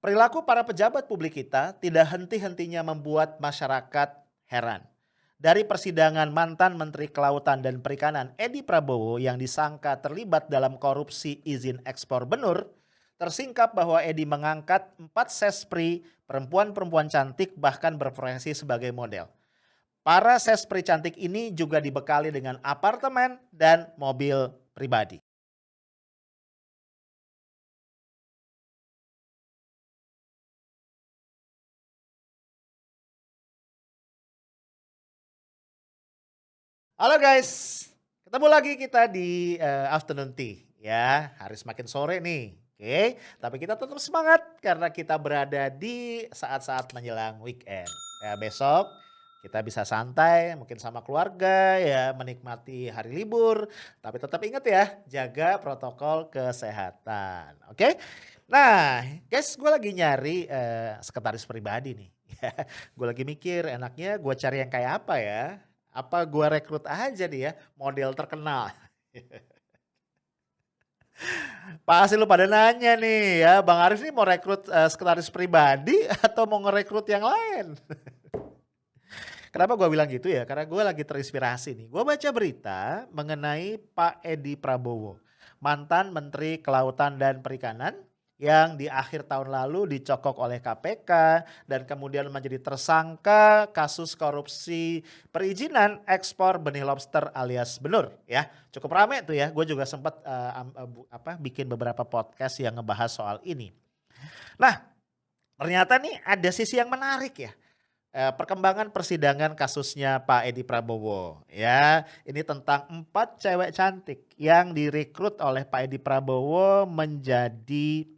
Perilaku para pejabat publik kita tidak henti-hentinya membuat masyarakat heran. Dari persidangan mantan Menteri Kelautan dan Perikanan Edi Prabowo yang disangka terlibat dalam korupsi izin ekspor benur, tersingkap bahwa Edi mengangkat 4 sespri perempuan-perempuan cantik bahkan berprofesi sebagai model. Para sespri cantik ini juga dibekali dengan apartemen dan mobil pribadi. Halo guys, ketemu lagi kita di afternoon tea ya. Hari semakin sore nih. Oke, tapi kita tetap semangat karena kita berada di saat-saat menjelang weekend. Ya, besok kita bisa santai mungkin sama keluarga ya, menikmati hari libur, tapi tetap ingat ya, jaga protokol kesehatan. Oke? Nah, guys, gue lagi nyari sekretaris pribadi nih. Gue lagi mikir enaknya gue cari yang kayak apa ya? Apa gua rekrut aja nih ya, model terkenal. Pasti lu pada nanya nih ya, Bang Arif nih mau rekrut, sekretaris pribadi atau mau ngerekrut yang lain? Kenapa gua bilang gitu ya, karena gua lagi terinspirasi nih. Gua baca berita mengenai Pak Edi Prabowo, mantan Menteri Kelautan dan Perikanan yang di akhir tahun lalu dicokok oleh KPK dan kemudian menjadi tersangka kasus korupsi perizinan ekspor benih lobster alias benur ya. Cukup rame tuh ya, gue juga sempat bikin beberapa podcast yang ngebahas soal ini. Nah, ternyata nih ada sisi yang menarik ya. Perkembangan persidangan kasusnya Pak Edi Prabowo ya. Ini tentang 4 cewek cantik yang direkrut oleh Pak Edi Prabowo menjadi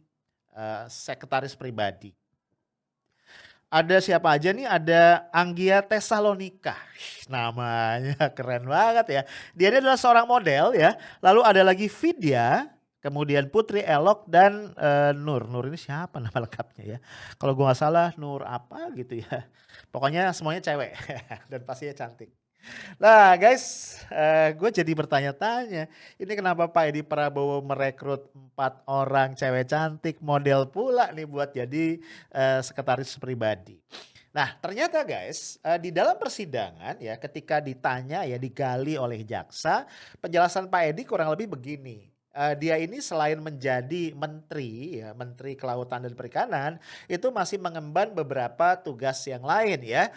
sekretaris pribadi. Ada siapa aja nih? Ada Anggia Tesalonika. Namanya keren banget ya. Dia ini adalah seorang model ya. Lalu ada lagi Vidya, kemudian Putri Elok dan Nur. Nur ini siapa nama lengkapnya ya? Kalau gua nggak salah Nur apa gitu ya. Pokoknya semuanya cewek dan pastinya cantik. Nah guys, gue jadi bertanya-tanya, ini kenapa Pak Edi Prabowo merekrut 4 orang cewek cantik model pula nih buat jadi sekretaris pribadi. Nah ternyata guys, di dalam persidangan ya ketika ditanya ya digali oleh jaksa, penjelasan Pak Edi kurang lebih begini. Dia ini selain menjadi menteri ya, Menteri Kelautan dan Perikanan, itu masih mengemban beberapa tugas yang lain ya,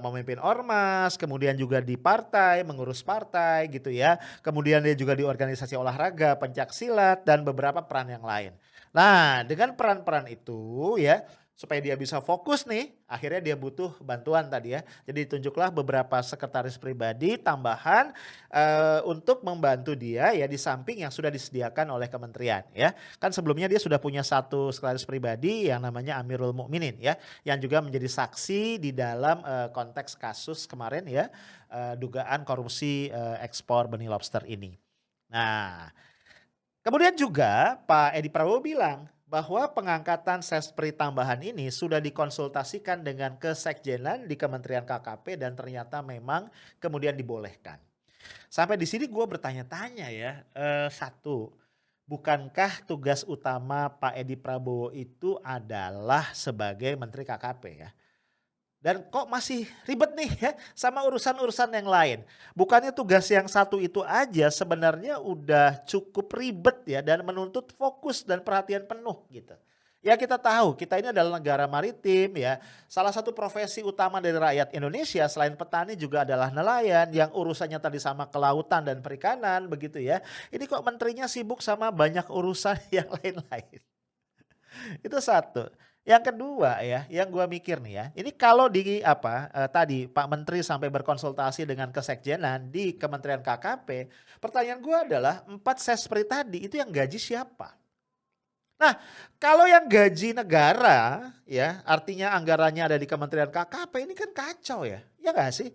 memimpin ormas, kemudian juga di partai, mengurus partai gitu ya. Kemudian dia juga di organisasi olahraga, pencaksilat dan beberapa peran yang lain. Nah, dengan peran-peran itu ya, supaya dia bisa fokus nih, akhirnya dia butuh bantuan tadi ya. Jadi tunjuklah beberapa sekretaris pribadi tambahan untuk membantu dia ya di samping yang sudah disediakan oleh kementerian ya. Kan sebelumnya dia sudah punya satu sekretaris pribadi yang namanya Amirul Mukminin ya, yang juga menjadi saksi di dalam konteks kasus kemarin ya, dugaan korupsi ekspor benih lobster ini. Nah, kemudian juga Pak Edi Prabowo bilang bahwa pengangkatan sespri tambahan ini sudah dikonsultasikan dengan kesekjenan di Kementerian KKP dan ternyata memang kemudian dibolehkan. Sampai di sini gue bertanya-tanya ya, satu, bukankah tugas utama Pak Edi Prabowo itu adalah sebagai Menteri KKP ya? Dan kok masih ribet nih ya sama urusan-urusan yang lain. Bukannya tugas yang satu itu aja sebenarnya udah cukup ribet ya dan menuntut fokus dan perhatian penuh gitu. Ya kita tahu kita ini adalah negara maritim ya. Salah satu profesi utama dari rakyat Indonesia selain petani juga adalah nelayan yang urusannya tadi sama kelautan dan perikanan begitu ya. Ini kok menterinya sibuk sama banyak urusan yang lain-lain. Itu satu. Yang kedua ya, yang gua mikir nih ya, ini kalau di tadi Pak Menteri sampai berkonsultasi dengan kesekjenan di Kementerian KKP, pertanyaan gua adalah 4 sespri tadi itu yang gaji siapa? Nah, kalau yang gaji negara ya, artinya anggarannya ada di Kementerian KKP ini kan kacau ya, ya nggak sih?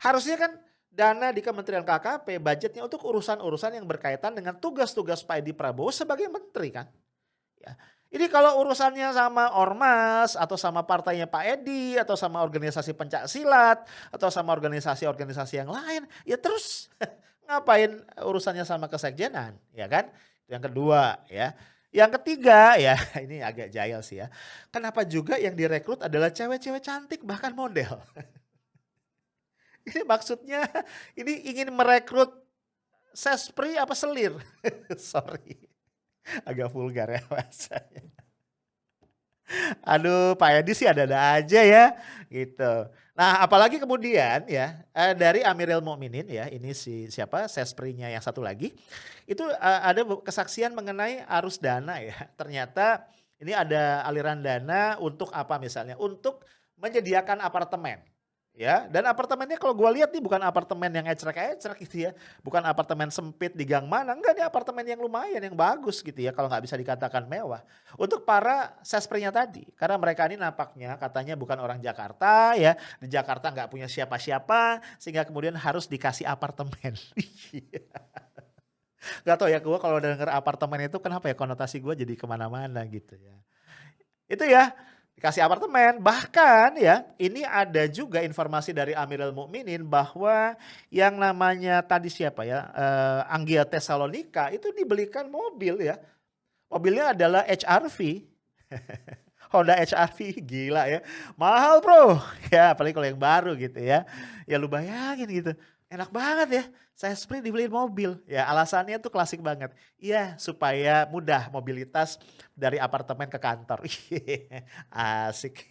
Harusnya kan dana di Kementerian KKP budgetnya untuk urusan-urusan yang berkaitan dengan tugas-tugas Pak Edi Prabowo sebagai menteri kan. Ya. Ini kalau urusannya sama ormas atau sama partainya Pak Edi atau sama organisasi pencaksilat atau sama organisasi-organisasi yang lain, ya terus ngapain urusannya sama kesekjenan, ya kan? Yang kedua ya. Yang ketiga ya, ini agak jahil sih ya. Kenapa juga yang direkrut adalah cewek-cewek cantik bahkan model? Ini maksudnya ini ingin merekrut sespri apa selir? Sorry, agak vulgar ya bahasanya. Aduh, Pak Edi sih ada-ada aja ya, gitu. Nah, apalagi kemudian ya, dari Amiril Mukminin ya, ini siapa, sesprinya yang satu lagi, itu, ada kesaksian mengenai arus dana ya. Ternyata ini ada aliran dana untuk apa misalnya, untuk menyediakan apartemen. Ya, dan apartemennya kalau gua lihat nih bukan apartemen yang ecrek-ecrek gitu ya, bukan apartemen sempit di gang mana, enggak, nih apartemen yang lumayan, yang bagus gitu ya, kalau nggak bisa dikatakan mewah. Untuk para sesprinya tadi, karena mereka ini nampaknya katanya bukan orang Jakarta ya, di Jakarta nggak punya siapa-siapa, sehingga kemudian harus dikasih apartemen. Nggak tahu ya, gua kalau denger apartemen itu kenapa ya konotasi gua jadi kemana-mana gitu ya. Itu ya, dikasih apartemen. Bahkan ya, ini ada juga informasi dari Amirul Mukminin bahwa yang namanya tadi siapa ya, Anggya Tesalonika itu dibelikan mobil ya. Mobilnya adalah HR-V. Honda HR-V, gila ya. Mahal bro, ya apalagi kalau yang baru gitu ya. Ya lu bayangin gitu, enak banget ya. Saya sprint dibeliin mobil. Ya alasannya tuh klasik banget. Iya supaya mudah mobilitas dari apartemen ke kantor. Asik.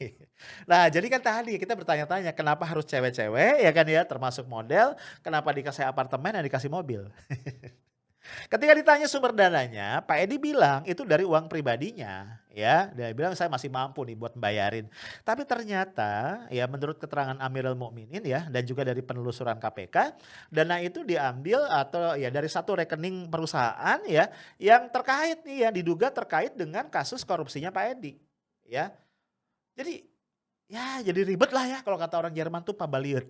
Nah jadi kan tadi kita bertanya-tanya kenapa harus cewek-cewek ya kan ya termasuk model. Kenapa dikasih apartemen dan dikasih mobil. Ketika ditanya sumber dananya, Pak Edi bilang itu dari uang pribadinya, ya. Dia bilang saya masih mampu nih buat bayarin. Tapi ternyata ya menurut keterangan Amirul Mukminin ya dan juga dari penelusuran KPK, dana itu diambil atau ya dari satu rekening perusahaan ya yang terkait nih ya diduga terkait dengan kasus korupsinya Pak Edi, ya. Jadi ya jadi ribet lah ya kalau kata orang Jerman tuh pabaliut.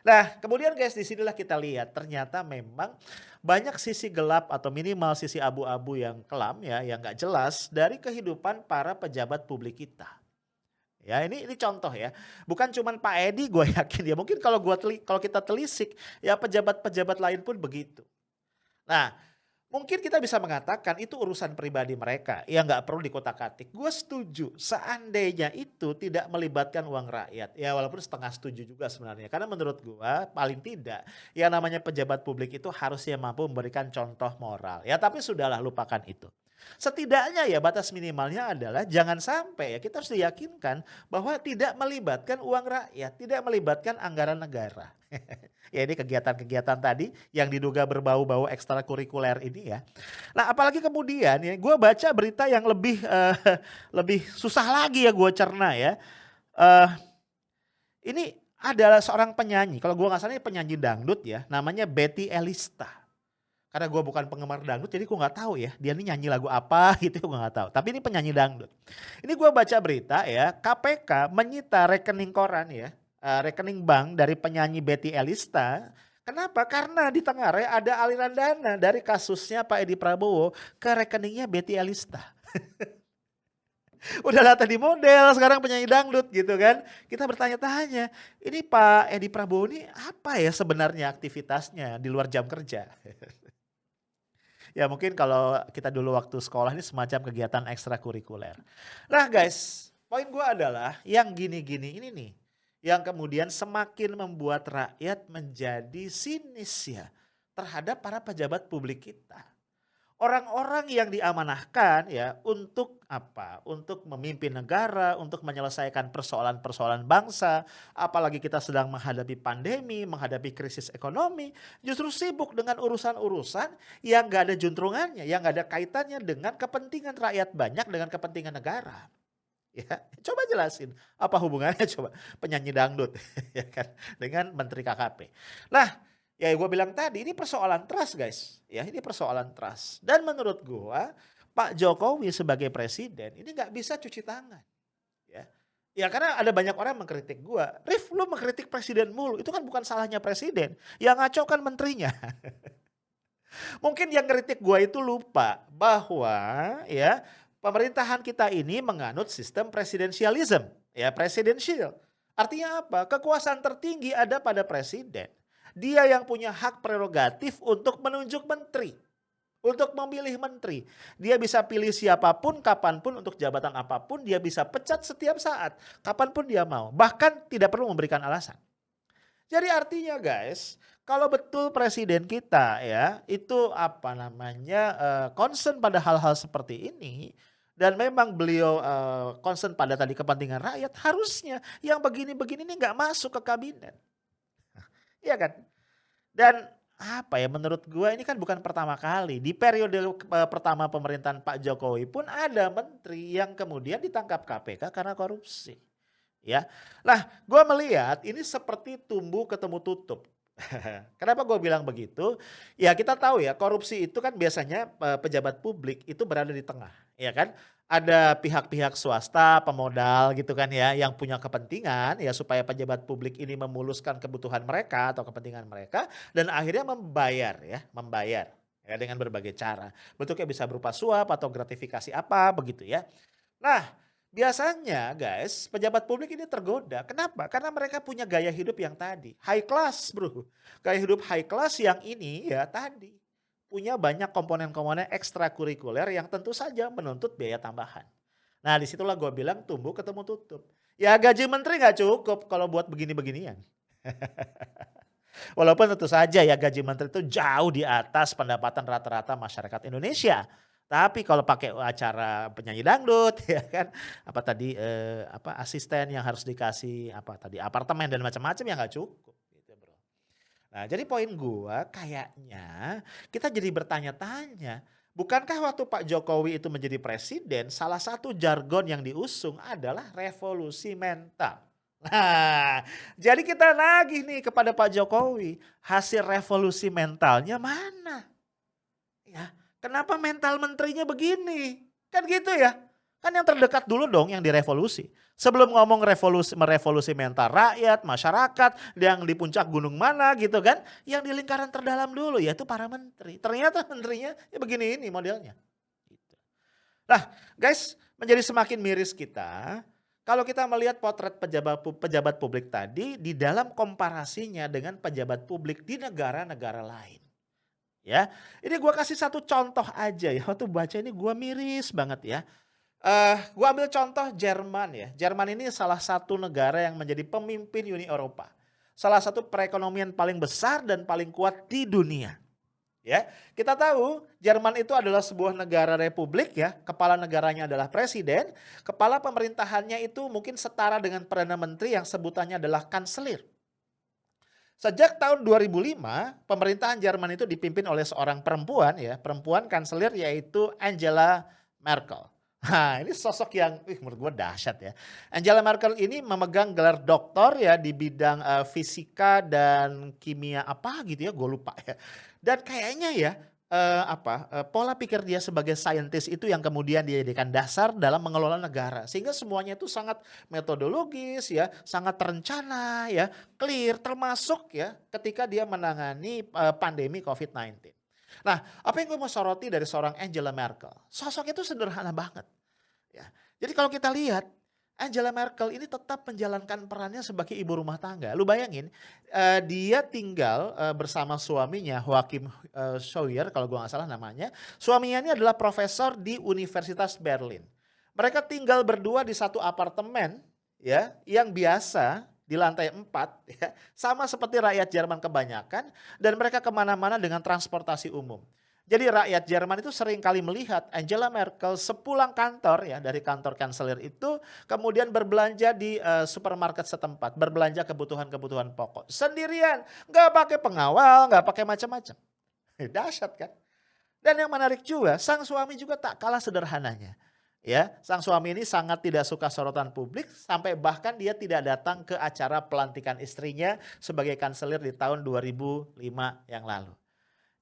Nah, kemudian guys, di sinilah kita lihat ternyata memang banyak sisi gelap atau minimal sisi abu-abu yang kelam ya, yang nggak jelas dari kehidupan para pejabat publik kita. Ya, ini contoh ya. Bukan cuman Pak Edi gue yakin ya. Mungkin kalau kita telisik ya pejabat-pejabat lain pun begitu. Nah, mungkin kita bisa mengatakan itu urusan pribadi mereka yang nggak perlu dikotak-katik. Gue setuju seandainya itu tidak melibatkan uang rakyat. Ya walaupun setengah setuju juga sebenarnya. Karena menurut gue paling tidak yang namanya pejabat publik itu harusnya mampu memberikan contoh moral. Ya tapi sudahlah lupakan itu. Setidaknya ya batas minimalnya adalah jangan sampai ya kita harus diyakinkan bahwa tidak melibatkan uang rakyat, tidak melibatkan anggaran negara. Ya ini kegiatan-kegiatan tadi yang diduga berbau-bau ekstrakurikuler ini ya. Nah apalagi kemudian ya gue baca berita yang lebih lebih susah lagi ya gue cerna ya. Eh ini adalah seorang penyanyi, kalau gue nggak salah ini penyanyi dangdut ya, namanya Betty Elista. Karena gue bukan penggemar dangdut jadi gue nggak tahu ya dia ini nyanyi lagu apa gitu gue nggak tahu. Tapi ini penyanyi dangdut. Ini gue baca berita ya KPK menyita rekening koran ya, rekening bank dari penyanyi Betty Elista. Kenapa? Karena di Tengare ada aliran dana dari kasusnya Pak Edi Prabowo ke rekeningnya Betty Elista. Udah tadi model sekarang penyanyi dangdut gitu kan. Kita bertanya-tanya ini Pak Edi Prabowo ini apa ya sebenarnya aktivitasnya di luar jam kerja. Ya mungkin kalau kita dulu waktu sekolah ini semacam kegiatan ekstrakurikuler. Nah guys, poin gue adalah yang gini-gini ini nih. Yang kemudian semakin membuat rakyat menjadi sinis ya terhadap para pejabat publik kita. Orang-orang yang diamanahkan ya untuk apa? Untuk memimpin negara, untuk menyelesaikan persoalan-persoalan bangsa, apalagi kita sedang menghadapi pandemi, menghadapi krisis ekonomi, justru sibuk dengan urusan-urusan yang gak ada juntrungannya, yang gak ada kaitannya dengan kepentingan rakyat banyak dengan kepentingan negara. Ya, coba jelasin apa hubungannya coba penyanyi dangdut ya kan dengan menteri KKP. Nah, ya gue bilang tadi ini persoalan trust guys. Ya ini persoalan trust. Dan menurut gue Pak Jokowi sebagai presiden ini nggak bisa cuci tangan. Ya. Ya karena ada banyak orang mengkritik gue. Rif lu mengkritik presiden mulu. Itu kan bukan salahnya presiden. Yang ngaco kan menterinya. Mungkin yang kritik gue itu lupa bahwa ya pemerintahan kita ini menganut sistem presidensialism. Ya presidensial. Artinya apa? Kekuasaan tertinggi ada pada presiden. Dia yang punya hak prerogatif untuk menunjuk menteri. untuk memilih menteri. Dia bisa pilih siapapun, kapanpun, untuk jabatan apapun, dia bisa pecat setiap saat, kapanpun dia mau. Bahkan tidak perlu memberikan alasan. Jadi artinya guys, kalau betul presiden kita ya, itu apa namanya, concern pada hal-hal seperti ini, dan memang beliau, concern pada tadi kepentingan rakyat, harusnya yang begini-begini ini nggak masuk ke kabinet. Iya kan? Dan apa ya, menurut gua ini kan bukan pertama kali. Di periode pertama pemerintahan Pak Jokowi pun ada menteri yang kemudian ditangkap KPK karena korupsi. Ya. Lah, gua melihat ini seperti tumbuh ketemu tutup. Kenapa gue bilang begitu? Ya kita tahu ya, korupsi itu kan biasanya pejabat publik itu berada di tengah, ya kan? Ada pihak-pihak swasta, pemodal gitu kan ya, yang punya kepentingan ya supaya pejabat publik ini memuluskan kebutuhan mereka atau kepentingan mereka, dan akhirnya membayar ya dengan berbagai cara. Bentuknya bisa berupa suap atau gratifikasi apa begitu ya. Nah, biasanya guys, pejabat publik ini tergoda. Kenapa? Karena mereka punya gaya hidup yang tadi, high class bro. Gaya hidup high class yang ini ya tadi, punya banyak komponen-komponen ekstrakurikuler yang tentu saja menuntut biaya tambahan. Nah disitulah gue bilang tumbuh ketemu tutup. Ya gaji menteri nggak cukup kalau buat begini-beginian. Walaupun tentu saja ya gaji menteri itu jauh di atas pendapatan rata-rata masyarakat Indonesia. Tapi kalau pakai acara penyanyi dangdut ya kan, apa tadi, apa asisten yang harus dikasih apa tadi, apartemen dan macam-macam ya nggak cukup gitu Bro. Nah jadi poin gua kayaknya kita jadi bertanya-tanya, bukankah waktu Pak Jokowi itu menjadi presiden salah satu jargon yang diusung adalah revolusi mental. Nah, jadi kita nagih nih kepada Pak Jokowi, hasil revolusi mentalnya mana? Ya, kenapa mental menterinya begini? Kan gitu ya. Kan yang terdekat dulu dong yang direvolusi. Sebelum ngomong merevolusi mental rakyat, masyarakat, yang di puncak gunung mana gitu kan. Yang di lingkaran terdalam dulu yaitu para menteri. Ternyata menterinya ya begini ini modelnya. Gitu. Nah guys, menjadi semakin miris kita kalau kita melihat potret pejabat publik tadi di dalam komparasinya dengan pejabat publik di negara-negara lain. Ya, ini gua kasih satu contoh aja ya, waktu baca ini gua miris banget ya. Gua ambil contoh Jerman ya. Jerman ini salah satu negara yang menjadi pemimpin Uni Eropa. Salah satu perekonomian paling besar dan paling kuat di dunia. Ya, kita tahu Jerman itu adalah sebuah negara republik ya, kepala negaranya adalah presiden, kepala pemerintahannya itu mungkin setara dengan perdana menteri yang sebutannya adalah kanselir. Sejak tahun 2005, pemerintahan Jerman itu dipimpin oleh seorang perempuan ya, perempuan kanselir yaitu Angela Merkel. Nah, ini sosok yang menurut gue dahsyat ya. Angela Merkel ini memegang gelar doktor ya di bidang fisika dan kimia apa gitu ya, gue lupa ya. Dan kayaknya ya pola pikir dia sebagai saintis itu yang kemudian dijadikan dasar dalam mengelola negara. Sehingga semuanya itu sangat metodologis ya, sangat terencana ya, clear termasuk ya ketika dia menangani pandemi COVID-19. Nah, apa yang gue mau soroti dari seorang Angela Merkel? Sosok itu sederhana banget. Ya. Jadi kalau kita lihat Angela Merkel ini tetap menjalankan perannya sebagai ibu rumah tangga. Lu bayangin, dia tinggal bersama suaminya Joachim Scheuer kalau gua nggak salah namanya. Suaminya ini adalah profesor di Universitas Berlin. Mereka tinggal berdua di satu apartemen ya, yang biasa di lantai 4 ya, sama seperti rakyat Jerman kebanyakan, dan mereka kemana-mana dengan transportasi umum. Jadi rakyat Jerman itu sering kali melihat Angela Merkel sepulang kantor ya, dari kantor kanselir itu kemudian berbelanja di supermarket setempat, berbelanja kebutuhan-kebutuhan pokok sendirian, nggak pakai pengawal, nggak pakai macam-macam. Dahsyat kan? Dan yang menarik juga, sang suami juga tak kalah sederhananya. Ya, sang suami ini sangat tidak suka sorotan publik sampai bahkan dia tidak datang ke acara pelantikan istrinya sebagai kanselir di tahun 2005 yang lalu.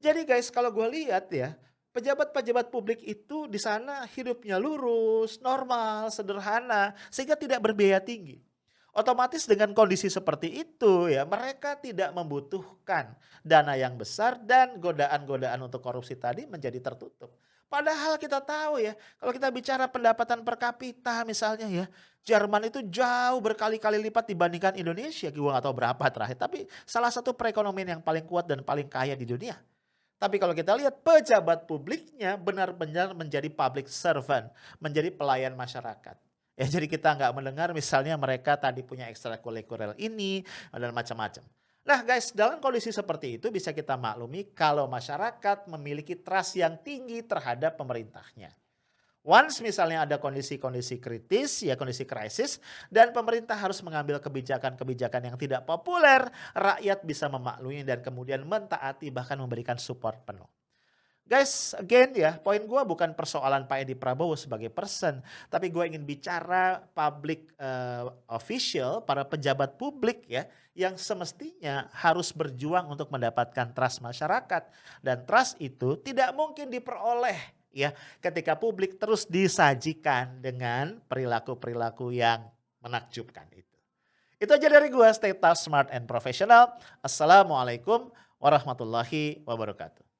Jadi guys, kalau gue lihat ya, pejabat-pejabat publik itu di sana hidupnya lurus, normal, sederhana, sehingga tidak berbiaya tinggi. Otomatis dengan kondisi seperti itu ya, mereka tidak membutuhkan dana yang besar dan godaan-godaan untuk korupsi tadi menjadi tertutup. Padahal kita tahu ya, kalau kita bicara pendapatan per kapita misalnya ya, Jerman itu jauh berkali-kali lipat dibandingkan Indonesia. Gue gak tahu berapa terakhir, tapi salah satu perekonomian yang paling kuat dan paling kaya di dunia. Tapi kalau kita lihat pejabat publiknya benar-benar menjadi public servant, menjadi pelayan masyarakat. Ya, jadi kita nggak mendengar misalnya mereka tadi punya ekstrakurikuler ini dan macam-macam. Nah guys, dalam kondisi seperti itu bisa kita maklumi kalau masyarakat memiliki trust yang tinggi terhadap pemerintahnya. Once misalnya ada kondisi-kondisi kritis, ya kondisi krisis, dan pemerintah harus mengambil kebijakan-kebijakan yang tidak populer, rakyat bisa memaklumi dan kemudian mentaati bahkan memberikan support penuh. Guys, again ya, poin gue bukan persoalan Pak Edi Prabowo sebagai person, tapi gue ingin bicara public official, para pejabat publik ya, yang semestinya harus berjuang untuk mendapatkan trust masyarakat. Dan trust itu tidak mungkin diperoleh ya ketika publik terus disajikan dengan perilaku-perilaku yang menakjubkan itu. Itu aja dari gue, stay tough, smart, and professional. Assalamualaikum warahmatullahi wabarakatuh.